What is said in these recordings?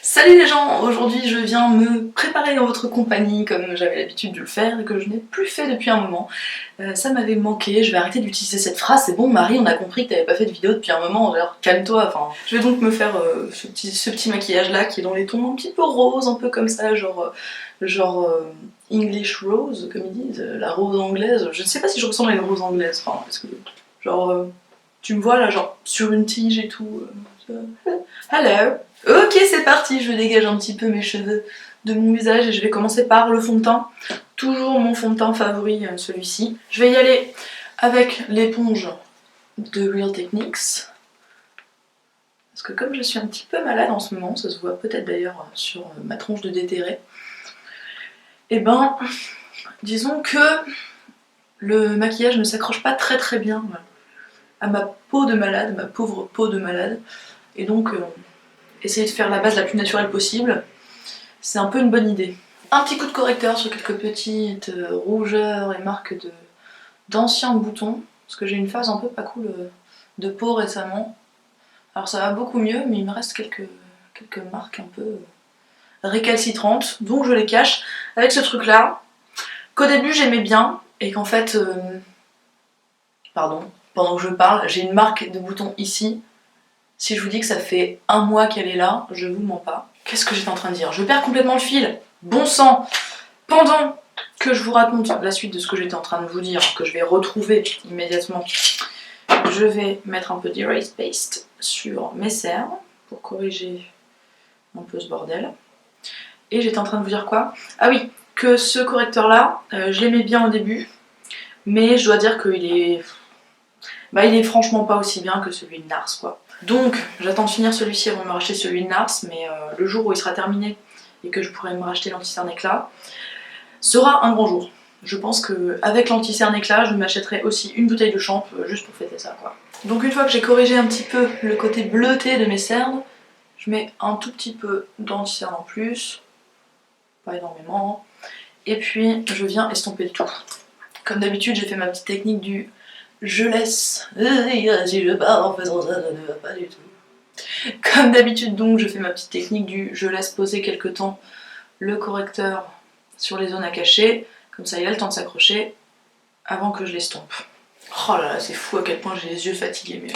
Salut les gens, aujourd'hui je viens me préparer en votre compagnie comme j'avais l'habitude de le faire et que je n'ai plus fait depuis un moment. Ça m'avait manqué, je vais arrêter d'utiliser cette phrase, c'est bon Marie, on a compris que t'avais pas fait de vidéo depuis un moment, alors calme-toi, enfin... Je vais donc me faire ce petit maquillage là qui est dans les tons un petit peu rose, un peu comme ça, genre English rose, comme ils disent, la rose anglaise. Je ne sais pas si je ressemble à une rose anglaise, enfin, parce que... Genre... tu me vois là, genre, sur une tige et tout... Hello. Ok, c'est parti, je dégage un petit peu mes cheveux de mon visage et je vais commencer par le fond de teint. Toujours mon fond de teint favori, celui-ci. Je vais y aller avec l'éponge de Real Techniques. Parce que comme je suis un petit peu malade en ce moment, ça se voit peut-être d'ailleurs sur ma tronche de déterré, et ben, disons que le maquillage ne s'accroche pas très bien à ma peau de malade, ma pauvre peau de malade. Et donc, essayer de faire la base la plus naturelle possible, c'est un peu une bonne idée. Un petit coup de correcteur sur quelques petites rougeurs et marques d'anciens boutons, parce que j'ai une phase un peu pas cool de peau récemment. Alors ça va beaucoup mieux, mais il me reste quelques marques un peu récalcitrantes, donc je les cache avec ce truc là, qu'au début j'aimais bien, et qu'en fait, pardon, pendant que je parle, j'ai une marque de bouton ici. Si je vous dis que ça fait un mois qu'elle est là, je vous mens pas. Qu'est-ce que j'étais en train de dire? Je perds complètement le fil. Bon sang! Pendant que je vous raconte la suite de ce que j'étais en train de vous dire, que je vais retrouver immédiatement, je vais mettre un peu d'Erase Paste sur mes cernes pour corriger un peu ce bordel. Et j'étais en train de vous dire quoi? Ah oui, que ce correcteur là, je l'aimais bien au début, mais je dois dire qu'il est... bah il est franchement pas aussi bien que celui de Nars quoi. Donc j'attends de finir celui-ci avant de me racheter celui de Nars, mais le jour où il sera terminé et que je pourrai me racheter l'anti-cerne éclat sera un grand jour. Je pense qu'avec l'anti-cerne éclat, je m'achèterai aussi une bouteille de champ juste pour fêter ça quoi. Donc une fois que j'ai corrigé un petit peu le côté bleuté de mes cernes, je mets un tout petit peu d'anti-cerne en plus, pas énormément, et puis je viens estomper le tout. Comme d'habitude, j'ai fait ma petite technique du je laisse, si je pars en faisant ça, ça ne va pas du tout. Comme d'habitude donc, je fais ma petite technique du je laisse poser quelques temps le correcteur sur les zones à cacher, comme ça il a le temps de s'accrocher avant que je l'estompe. Oh là là, c'est fou à quel point j'ai les yeux fatigués, mais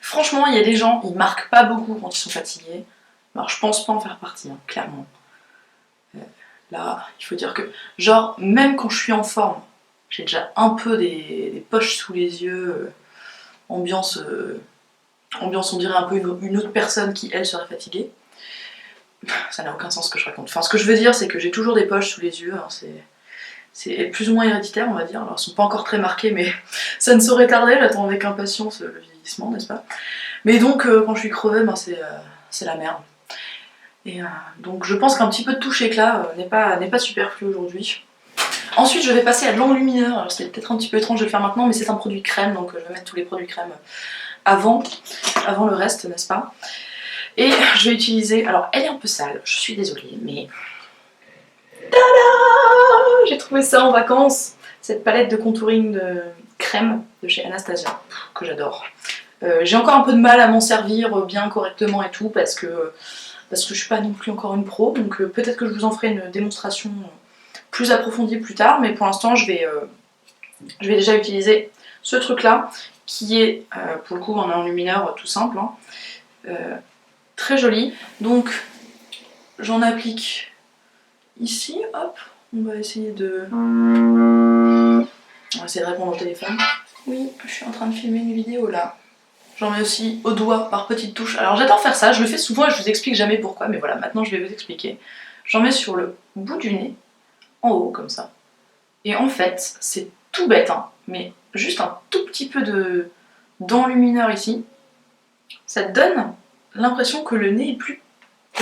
franchement, il y a des gens, ils marquent pas beaucoup quand ils sont fatigués. Alors je pense pas en faire partie, hein, clairement. Là, il faut dire que, genre, même quand je suis en forme, j'ai déjà un peu des poches sous les yeux, ambiance, on dirait un peu une autre personne qui, elle, serait fatiguée. Ça n'a aucun sens ce que je raconte. Enfin, ce que je veux dire, c'est que j'ai toujours des poches sous les yeux, hein, c'est plus ou moins héréditaire, on va dire. Alors, elles sont pas encore très marquées, mais ça ne saurait tarder, j'attends avec impatience le vieillissement, n'est-ce pas? Mais donc, quand je suis crevée, ben, c'est la merde. Et donc, je pense qu'un petit peu de touche éclat n'est pas superflu aujourd'hui. Ensuite, je vais passer à de l'enlumineur. Alors, c'est peut-être un petit peu étrange de le faire maintenant, mais c'est un produit crème, donc je vais mettre tous les produits crème avant le reste, n'est-ce pas? Et je vais utiliser... Alors, elle est un peu sale, je suis désolée, mais... Tada! J'ai trouvé ça en vacances. Cette palette de contouring de crème de chez Anastasia, que j'adore. J'ai encore un peu de mal à m'en servir bien correctement et tout, parce que je suis pas non plus encore une pro, donc peut-être que je vous en ferai une démonstration plus approfondie plus tard, mais pour l'instant je vais déjà utiliser ce truc là, qui est pour le coup un enlumineur tout simple, hein, très joli. Donc j'en applique ici, hop, on va essayer de répondre au téléphone. Oui, je suis en train de filmer une vidéo là. J'en mets aussi au doigt par petites touches. Alors j'adore faire ça, je le fais souvent et je vous explique jamais pourquoi, mais voilà, maintenant je vais vous expliquer. J'en mets sur le bout du nez, en haut comme ça. Et en fait, c'est tout bête, hein, mais juste un tout petit peu d'enlumineur ici, ça te donne l'impression que le nez est plus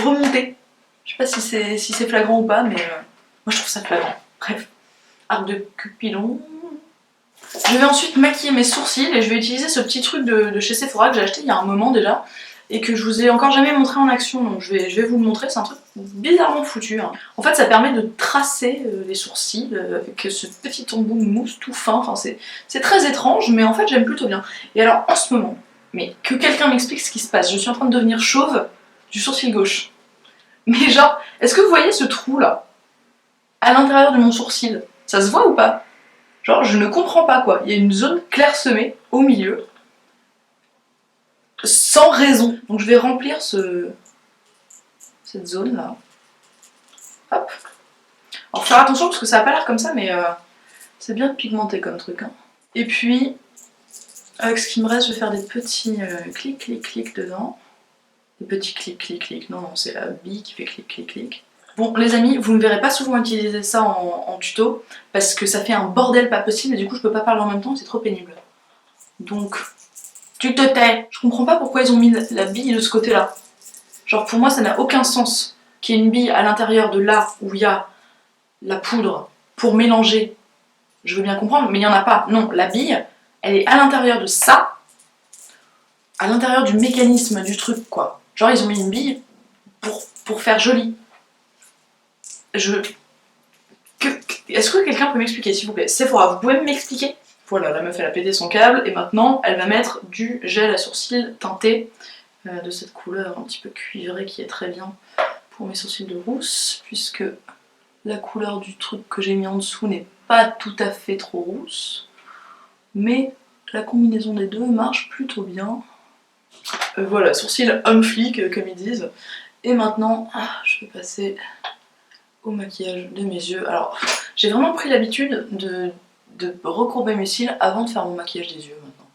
remonté. Je sais pas si c'est flagrant ou pas, mais moi je trouve ça flagrant. Bref, arc de Cupidon. Je vais ensuite maquiller mes sourcils et je vais utiliser ce petit truc de chez Sephora que j'ai acheté il y a un moment déjà et que je vous ai encore jamais montré en action, donc je vais vous le montrer. C'est un truc bizarrement foutu, hein. En fait ça permet de tracer les sourcils avec ce petit embout de mousse tout fin, enfin, c'est très étrange, mais en fait j'aime plutôt bien. Et alors en ce moment, mais que quelqu'un m'explique ce qui se passe, je suis en train de devenir chauve du sourcil gauche. Mais genre, est-ce que vous voyez ce trou là à l'intérieur de mon sourcil? Ça se voit ou pas? Genre, je ne comprends pas quoi. Il y a une zone clairsemée au milieu, sans raison. Donc je vais remplir cette zone là. Hop. Alors faire attention parce que ça a pas l'air comme ça, mais c'est bien pigmenté comme truc. Hein. Et puis, avec ce qui me reste, je vais faire des petits clic clic clic dedans. Des petits clic clic clic. Non, non, c'est la bille qui fait clic clic clic. Bon, les amis, vous ne verrez pas souvent utiliser ça en tuto parce que ça fait un bordel pas possible et du coup, je peux pas parler en même temps, c'est trop pénible. Donc, tu te tais. Je comprends pas pourquoi ils ont mis la bille de ce côté-là. Genre, pour moi, ça n'a aucun sens qu'il y ait une bille à l'intérieur de là où il y a la poudre pour mélanger. Je veux bien comprendre, mais il n'y en a pas. Non, la bille, elle est à l'intérieur de ça, à l'intérieur du mécanisme du truc, quoi. Genre, ils ont mis une bille pour faire joli. Est-ce que quelqu'un peut m'expliquer, s'il vous plaît? Sephora, vous pouvez m'expliquer? Voilà, la meuf, elle a pété son câble, et maintenant, elle va mettre du gel à sourcils teinté de cette couleur un petit peu cuivrée qui est très bien pour mes sourcils de rousse, puisque la couleur du truc que j'ai mis en dessous n'est pas tout à fait trop rousse, mais la combinaison des deux marche plutôt bien. Voilà, sourcils homme flic, comme ils disent. Et maintenant, je vais passer au maquillage de mes yeux. Alors, j'ai vraiment pris l'habitude de recourber mes cils avant de faire mon maquillage des yeux maintenant.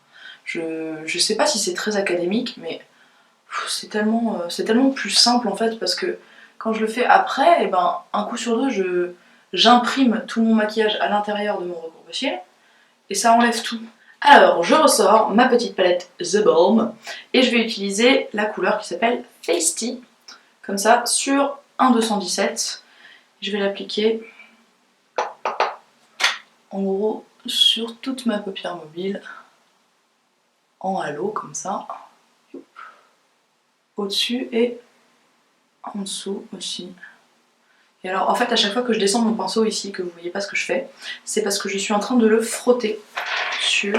Je sais pas si c'est très académique, mais c'est tellement plus simple en fait, parce que quand je le fais après, et ben, un coup sur deux, j'imprime tout mon maquillage à l'intérieur de mon recourbe-cils, et ça enlève tout. Alors, je ressors ma petite palette The Balm, et je vais utiliser la couleur qui s'appelle Feisty, comme ça, sur un 217. Je vais l'appliquer en gros sur toute ma paupière mobile, en halo, comme ça, au-dessus et en dessous aussi. Et alors en fait à chaque fois que je descends mon pinceau ici, que vous voyez pas ce que je fais, c'est parce que je suis en train de le frotter sur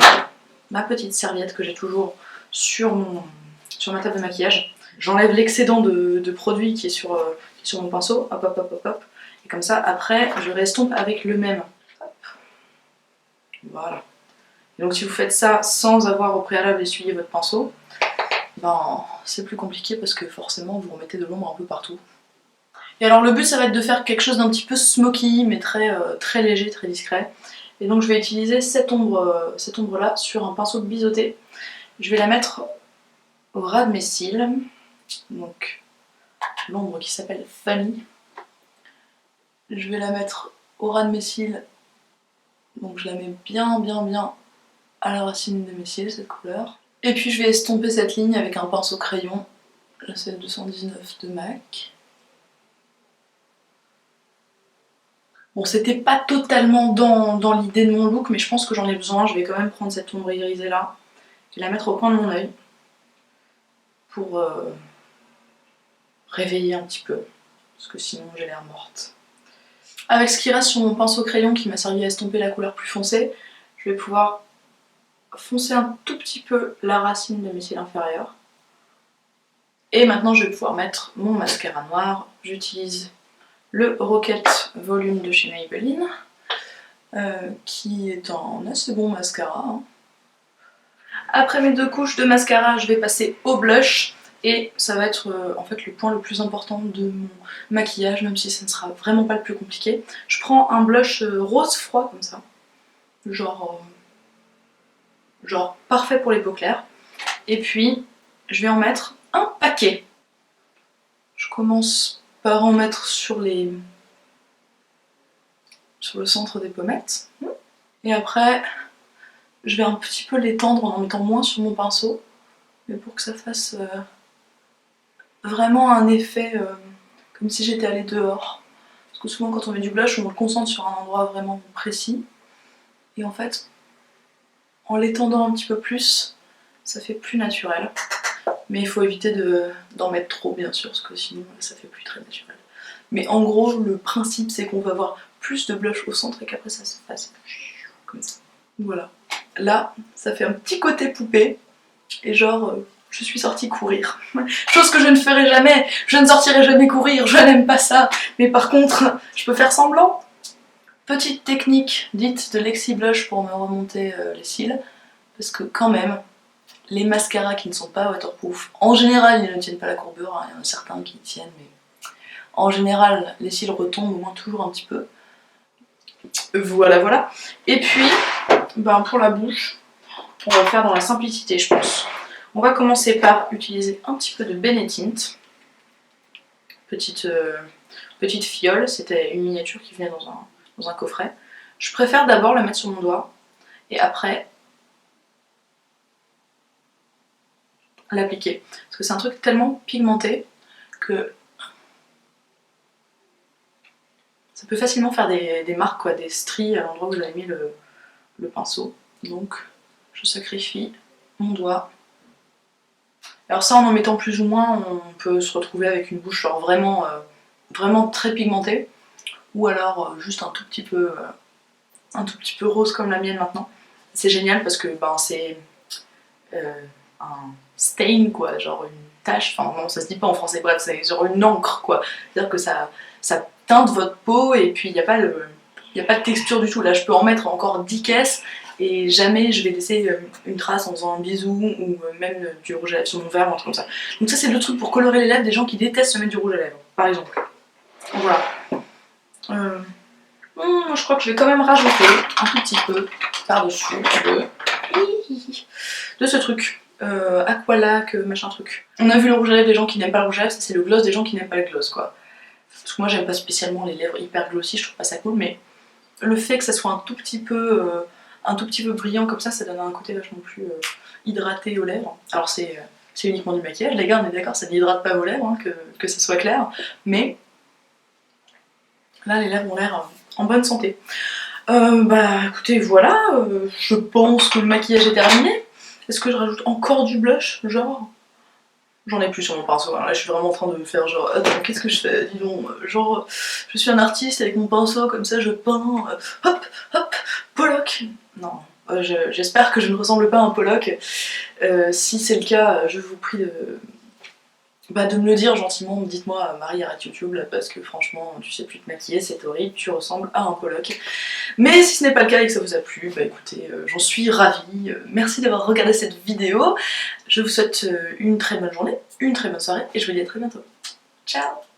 ma petite serviette que j'ai toujours sur ma table de maquillage. J'enlève l'excédent de produit qui est sur mon pinceau, hop hop hop hop hop, et comme ça après je restompe avec le même. Hop. Voilà. Et donc si vous faites ça sans avoir au préalable essuyé votre pinceau, ben c'est plus compliqué parce que forcément vous remettez de l'ombre un peu partout. Et alors le but ça va être de faire quelque chose d'un petit peu smoky mais très léger, très discret. Et donc je vais utiliser cette ombre là sur un pinceau de biseauté. Je vais la mettre au ras de mes cils, donc l'ombre qui s'appelle Fanny. Je vais la mettre au ras de mes cils, donc je la mets bien à la racine de mes cils, cette couleur. Et puis je vais estomper cette ligne avec un pinceau crayon, la CL219 de MAC. Bon, c'était pas totalement dans l'idée de mon look, mais je pense que j'en ai besoin. Je vais quand même prendre cette ombre irisée là et la mettre au coin de mon œil pour réveiller un petit peu, parce que sinon j'ai l'air morte. Avec ce qui reste sur mon pinceau crayon qui m'a servi à estomper la couleur plus foncée, je vais pouvoir foncer un tout petit peu la racine de mes cils inférieurs. Et maintenant je vais pouvoir mettre mon mascara noir. J'utilise le Rocket Volume de chez Maybelline, qui est un assez bon mascara. Hein. Après mes deux couches de mascara, je vais passer au blush. Et ça va être en fait le point le plus important de mon maquillage, même si ça ne sera vraiment pas le plus compliqué. Je prends un blush rose froid comme ça, genre parfait pour les peaux claires. Et puis je vais en mettre un paquet. Je commence par en mettre sur le centre des pommettes. Et après, je vais un petit peu l'étendre en mettant moins sur mon pinceau, mais pour que ça fasse vraiment un effet comme si j'étais allée dehors. Parce que souvent quand on met du blush, on le concentre sur un endroit vraiment précis. Et en fait, en l'étendant un petit peu plus, ça fait plus naturel. Mais il faut éviter d'en mettre trop bien sûr, parce que sinon ça fait plus très naturel. Mais en gros, le principe c'est qu'on va avoir plus de blush au centre et qu'après ça se fasse comme ça. Voilà. Là, ça fait un petit côté poupée. Et genre, je suis sortie courir. Chose que je ne ferai jamais, je ne sortirai jamais courir, je n'aime pas ça. Mais par contre, je peux faire semblant. Petite technique dite de Lexi Blush pour me remonter les cils. Parce que quand même, les mascaras qui ne sont pas waterproof, en général ils ne tiennent pas la courbure, hein. Il y en a certains qui tiennent, mais en général les cils retombent au moins toujours un petit peu. Voilà, voilà. Et puis, ben, pour la bouche, on va faire dans la simplicité, je pense. On va commencer par utiliser un petit peu de Benetint. Petite fiole, c'était une miniature qui venait dans un coffret. Je préfère d'abord la mettre sur mon doigt, et après l'appliquer. Parce que c'est un truc tellement pigmenté que ça peut facilement faire des marques, quoi, des stries à l'endroit où j'avais mis le pinceau. Donc je sacrifie mon doigt. Alors ça, en mettant plus ou moins, on peut se retrouver avec une bouche genre vraiment, vraiment très pigmentée. Ou alors juste un tout petit peu rose comme la mienne maintenant. C'est génial parce que ben, c'est un stain, quoi, genre une tache, enfin non, ça se dit pas en français, bref, c'est genre une encre, quoi. C'est-à-dire que ça teinte votre peau et puis il n'y a pas de texture du tout. Là, je peux en mettre encore 10 caisses et jamais je vais laisser une trace en faisant un bisou ou même du rouge à lèvres sur mon verre ou un truc comme ça. Donc ça, c'est le truc pour colorer les lèvres des gens qui détestent se mettre du rouge à lèvres, par exemple. Voilà. Je crois que je vais quand même rajouter un tout petit peu par-dessus de ce truc. Aqualac, machin truc. On a vu le rouge à lèvres des gens qui n'aiment pas le rouge à lèvres, ça c'est le gloss des gens qui n'aiment pas le gloss, quoi. Parce que moi j'aime pas spécialement les lèvres hyper glossy, je trouve pas ça cool, mais le fait que ça soit un tout petit peu brillant comme ça donne un côté vachement plus hydraté aux lèvres. Alors c'est uniquement du maquillage, les gars, on est d'accord, ça n'hydrate pas vos lèvres, hein, que ça soit clair, mais là les lèvres ont l'air en bonne santé. Bah écoutez, voilà, je pense que le maquillage est terminé. Est-ce que je rajoute encore du blush, genre? J'en ai plus sur mon pinceau, hein. Là je suis vraiment en train de faire genre, attends, qu'est-ce que je fais, dis donc, genre, je suis un artiste avec mon pinceau, comme ça je peins, hop, hop, Pollock. Non, j'espère que je ne ressemble pas à un Pollock. Si c'est le cas, je vous prie de me le dire gentiment, dites-moi Marie arrête YouTube là, parce que franchement tu sais plus te maquiller, c'est horrible, tu ressembles à un Pollock. Mais si ce n'est pas le cas et que ça vous a plu, bah écoutez, j'en suis ravie, merci d'avoir regardé cette vidéo, je vous souhaite une très bonne journée, une très bonne soirée et je vous dis à très bientôt. Ciao!